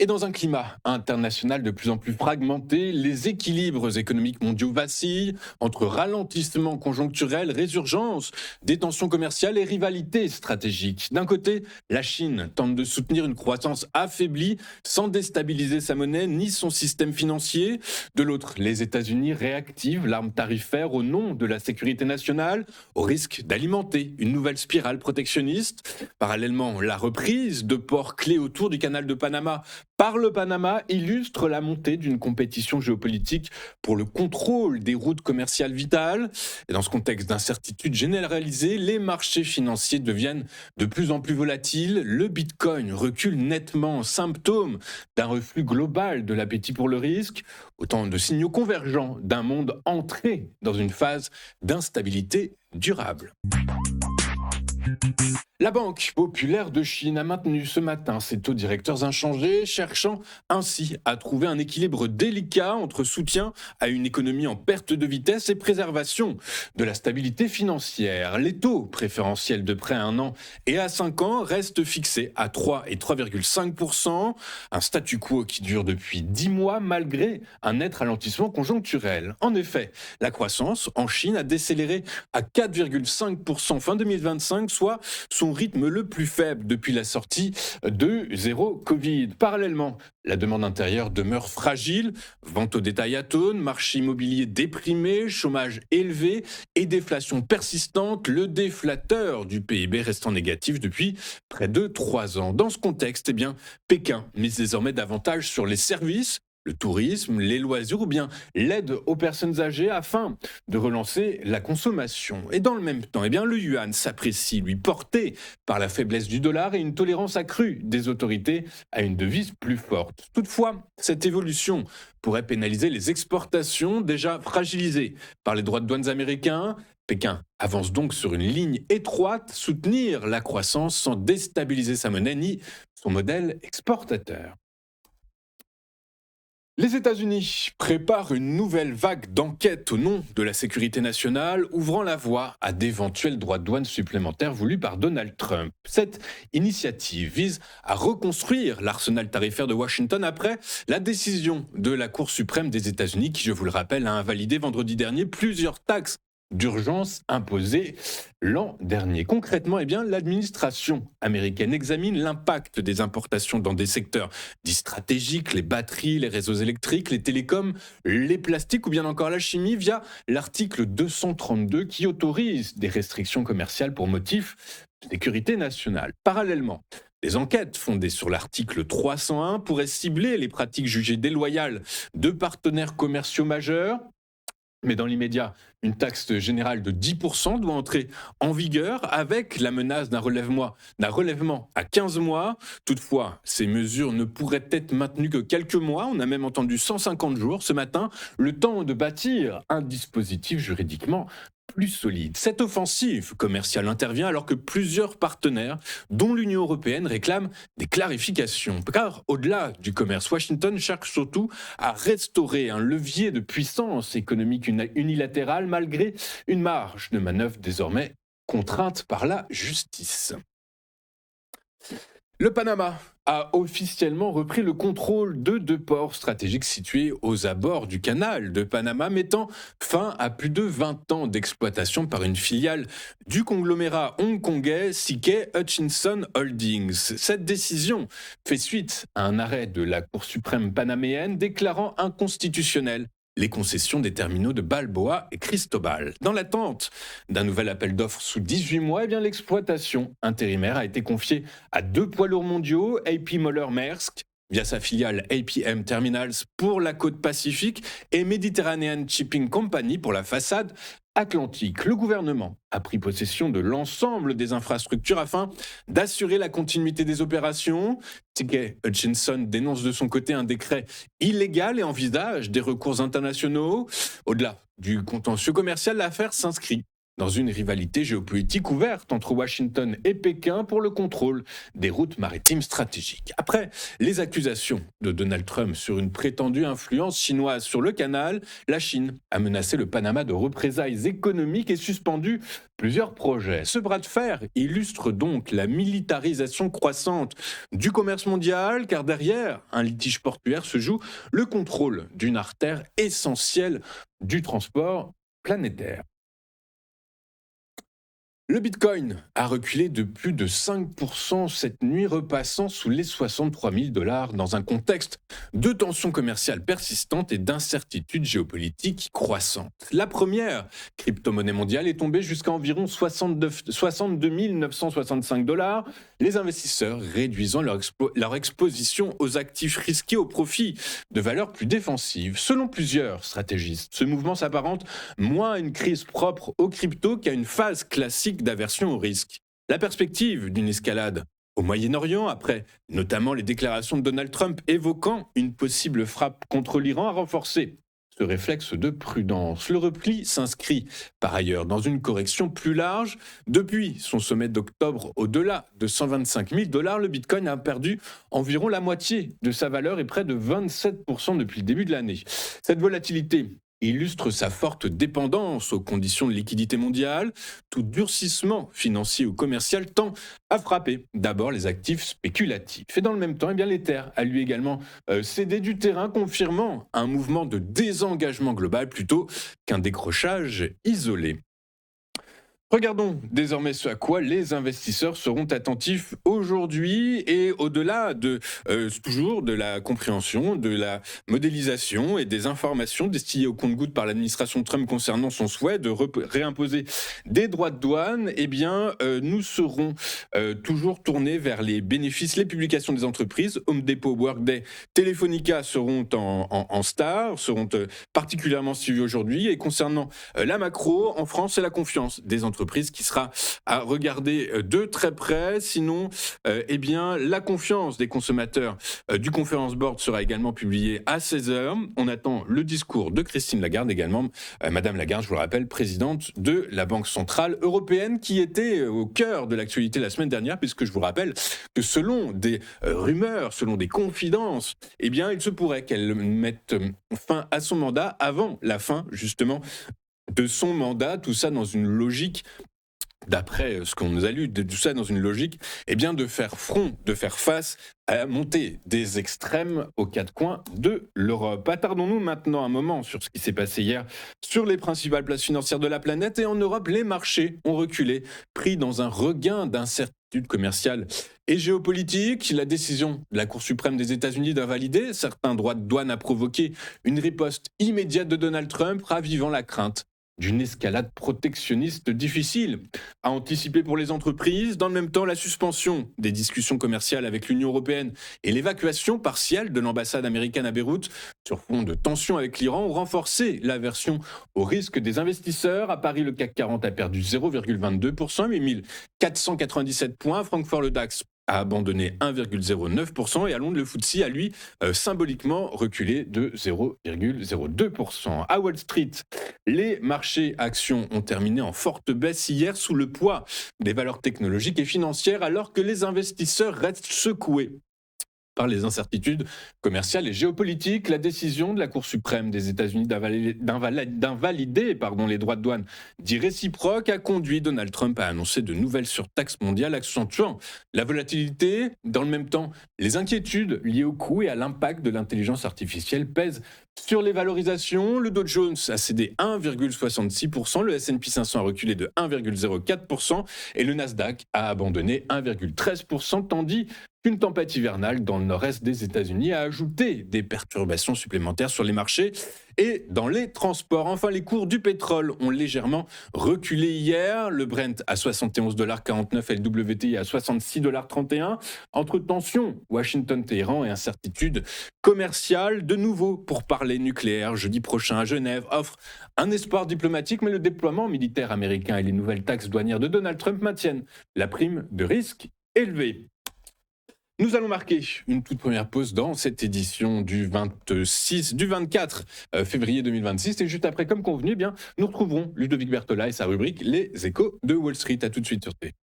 Et dans un climat international de plus en plus fragmenté, les équilibres économiques mondiaux vacillent entre ralentissement conjoncturel, résurgence des tensions commerciales et rivalités stratégiques. D'un côté, la Chine tente de soutenir une croissance affaiblie sans déstabiliser sa monnaie ni son système financier. De l'autre, les États-Unis réactivent l'arme tarifaire au nom de la sécurité nationale, au risque d'alimenter une nouvelle spirale protectionniste. Parallèlement, la reprise de ports clés autour du canal de Panama par le Panama illustre la montée d'une compétition géopolitique pour le contrôle des routes commerciales vitales. Et dans ce contexte d'incertitude généralisée, les marchés financiers deviennent de plus en plus volatiles. Le Bitcoin recule nettement, symptôme d'un reflux global de l'appétit pour le risque. Autant de signaux convergents d'un monde entré dans une phase d'instabilité durable. La Banque populaire de Chine a maintenu ce matin ses taux directeurs inchangés, cherchant ainsi à trouver un équilibre délicat entre soutien à une économie en perte de vitesse et préservation de la stabilité financière. Les taux préférentiels de prêt à 1 an et à 5 ans restent fixés à 3 et 3,5%, un statu quo qui dure depuis 10 mois malgré un net ralentissement conjoncturel. En effet, la croissance en Chine a décéléré à 4,5% fin 2025, soit son rythme le plus faible depuis la sortie de zéro Covid. Parallèlement, la demande intérieure demeure fragile, vente au détail atone, marché immobilier déprimé, chômage élevé et déflation persistante, le déflateur du PIB restant négatif depuis près de 3 ans. Dans ce contexte, Pékin mise désormais davantage sur les services, le tourisme, les loisirs ou bien l'aide aux personnes âgées afin de relancer la consommation. Et dans le même temps, le yuan s'apprécie, lui porté par la faiblesse du dollar et une tolérance accrue des autorités à une devise plus forte. Toutefois, cette évolution pourrait pénaliser les exportations déjà fragilisées par les droits de douane américains. Pékin avance donc sur une ligne étroite, soutenir la croissance sans déstabiliser sa monnaie ni son modèle exportateur. Les États-Unis préparent une nouvelle vague d'enquêtes au nom de la sécurité nationale, ouvrant la voie à d'éventuels droits de douane supplémentaires voulus par Donald Trump. Cette initiative vise à reconstruire l'arsenal tarifaire de Washington après la décision de la Cour suprême des États-Unis qui, je vous le rappelle, a invalidé vendredi dernier plusieurs taxes d'urgence imposées l'an dernier. Concrètement, l'administration américaine examine l'impact des importations dans des secteurs dits stratégiques, les batteries, les réseaux électriques, les télécoms, les plastiques ou bien encore la chimie via l'article 232 qui autorise des restrictions commerciales pour motif de sécurité nationale. Parallèlement, des enquêtes fondées sur l'article 301 pourraient cibler les pratiques jugées déloyales de partenaires commerciaux majeurs. Mais dans l'immédiat, une taxe générale de 10% doit entrer en vigueur avec la menace d'un relèvement à 15 mois. Toutefois, ces mesures ne pourraient être maintenues que quelques mois. On a même entendu 150 jours ce matin, le temps de bâtir un dispositif juridiquement plus solide. Cette offensive commerciale intervient alors que plusieurs partenaires, dont l'Union européenne, réclament des clarifications. Car au-delà du commerce, Washington cherche surtout à restaurer un levier de puissance économique unilatérale malgré une marge de manœuvre désormais contrainte par la justice. Le Panama a officiellement repris le contrôle de 2 ports stratégiques situés aux abords du canal de Panama, mettant fin à plus de 20 ans d'exploitation par une filiale du conglomérat hongkongais CK Hutchison Holdings. Cette décision fait suite à un arrêt de la Cour suprême panaméenne déclarant inconstitutionnelles les concessions des terminaux de Balboa et Cristobal. Dans l'attente d'un nouvel appel d'offres sous 18 mois, l'exploitation intérimaire a été confiée à 2 poids lourds mondiaux, AP Moller Maersk, via sa filiale APM Terminals pour la côte pacifique et Mediterranean Shipping Company pour la façade atlantique. Le gouvernement a pris possession de l'ensemble des infrastructures afin d'assurer la continuité des opérations. CK Hutchison dénonce de son côté un décret illégal et envisage des recours internationaux. Au-delà du contentieux commercial, l'affaire s'inscrit dans une rivalité géopolitique ouverte entre Washington et Pékin pour le contrôle des routes maritimes stratégiques. Après les accusations de Donald Trump sur une prétendue influence chinoise sur le canal, la Chine a menacé le Panama de représailles économiques et suspendu plusieurs projets. Ce bras de fer illustre donc la militarisation croissante du commerce mondial, car derrière un litige portuaire se joue le contrôle d'une artère essentielle du transport planétaire. Le Bitcoin a reculé de plus de 5% cette nuit, repassant sous les 63 000 dollars dans un contexte de tensions commerciales persistantes et d'incertitudes géopolitiques croissantes. La première crypto-monnaie mondiale est tombée jusqu'à environ 62 965 dollars, les investisseurs réduisant leur exposition aux actifs risqués au profit de valeurs plus défensives. Selon plusieurs stratégistes, ce mouvement s'apparente moins à une crise propre aux cryptos qu'à une phase classique d'aversion au risque. La perspective d'une escalade au Moyen-Orient, après notamment les déclarations de Donald Trump évoquant une possible frappe contre l'Iran, a renforcé ce réflexe de prudence. Le repli s'inscrit par ailleurs dans une correction plus large. Depuis son sommet d'octobre, au-delà de 125 000 dollars, le Bitcoin a perdu environ la moitié de sa valeur et près de 27% depuis le début de l'année. Cette volatilité illustre sa forte dépendance aux conditions de liquidité mondiale. Tout durcissement financier ou commercial tend à frapper d'abord les actifs spéculatifs. Et dans le même temps, l'Ether a lui également cédé du terrain, confirmant un mouvement de désengagement global plutôt qu'un décrochage isolé. Regardons désormais ce à quoi les investisseurs seront attentifs aujourd'hui et au-delà de toujours de la compréhension, de la modélisation et des informations distillées au compte-gouttes par l'administration Trump concernant son souhait de réimposer des droits de douane, nous serons toujours tournés vers les bénéfices, les publications des entreprises. Home Depot, Workday, Telefonica seront en star, seront particulièrement suivis aujourd'hui. Et concernant la macro, en France, c'est la confiance des entreprises qui sera à regarder de très près. Sinon, la confiance des consommateurs du Conference Board sera également publiée à 16h. On attend le discours de Christine Lagarde également. Madame Lagarde, je vous le rappelle, présidente de la Banque Centrale Européenne, qui était au cœur de l'actualité la semaine dernière, puisque je vous rappelle que selon des rumeurs, selon des confidences, il se pourrait qu'elle mette fin à son mandat avant la fin, justement, de son mandat, tout ça dans une logique, d'après ce qu'on nous a lu, tout ça dans une logique de faire front, de faire face à la montée des extrêmes aux quatre coins de l'Europe. Attardons-nous maintenant un moment sur ce qui s'est passé hier sur les principales places financières de la planète. Et en Europe, les marchés ont reculé, pris dans un regain d'incertitude commerciale et géopolitique. La décision de la Cour suprême des États-Unis d'invalider certains droits de douane a provoqué une riposte immédiate de Donald Trump, ravivant la crainte d'une escalade protectionniste difficile à anticiper pour les entreprises. Dans le même temps, la suspension des discussions commerciales avec l'Union européenne et l'évacuation partielle de l'ambassade américaine à Beyrouth sur fond de tensions avec l'Iran ont renforcé l'aversion au risque des investisseurs. À Paris, le CAC 40 a perdu 0,22%, 8 497 points. À Francfort, le DAX a abandonné 1,09% et à Londres, le FTSE a lui symboliquement reculé de 0,02%. À Wall Street, les marchés actions ont terminé en forte baisse hier sous le poids des valeurs technologiques et financières, alors que les investisseurs restent secoués par les incertitudes commerciales et géopolitiques. La décision de la Cour suprême des États-Unis d'invalider les droits de douane dits réciproques a conduit Donald Trump à annoncer de nouvelles surtaxes mondiales, accentuant la volatilité. Dans le même temps, les inquiétudes liées au coût et à l'impact de l'intelligence artificielle pèsent sur les valorisations. Le Dow Jones a cédé 1,66%, le S&P 500 a reculé de 1,04% et le Nasdaq a abandonné 1,13%, tandis qu'une tempête hivernale dans le nord-est des États-Unis a ajouté des perturbations supplémentaires sur les marchés et dans les transports. Enfin, les cours du pétrole ont légèrement reculé hier. Le Brent à 71,49$ et le WTI à 66,31$. Entre tensions Washington-Téhéran et incertitudes commerciales, de nouveau pour parler nucléaire, jeudi prochain à Genève offre un espoir diplomatique, mais le déploiement militaire américain et les nouvelles taxes douanières de Donald Trump maintiennent la prime de risque élevée. Nous allons marquer une toute première pause dans cette édition du 24 février 2026. Et juste après, comme convenu, eh bien, nous retrouverons Ludovic Berthola et sa rubrique Les Échos de Wall Street. À tout de suite sur T.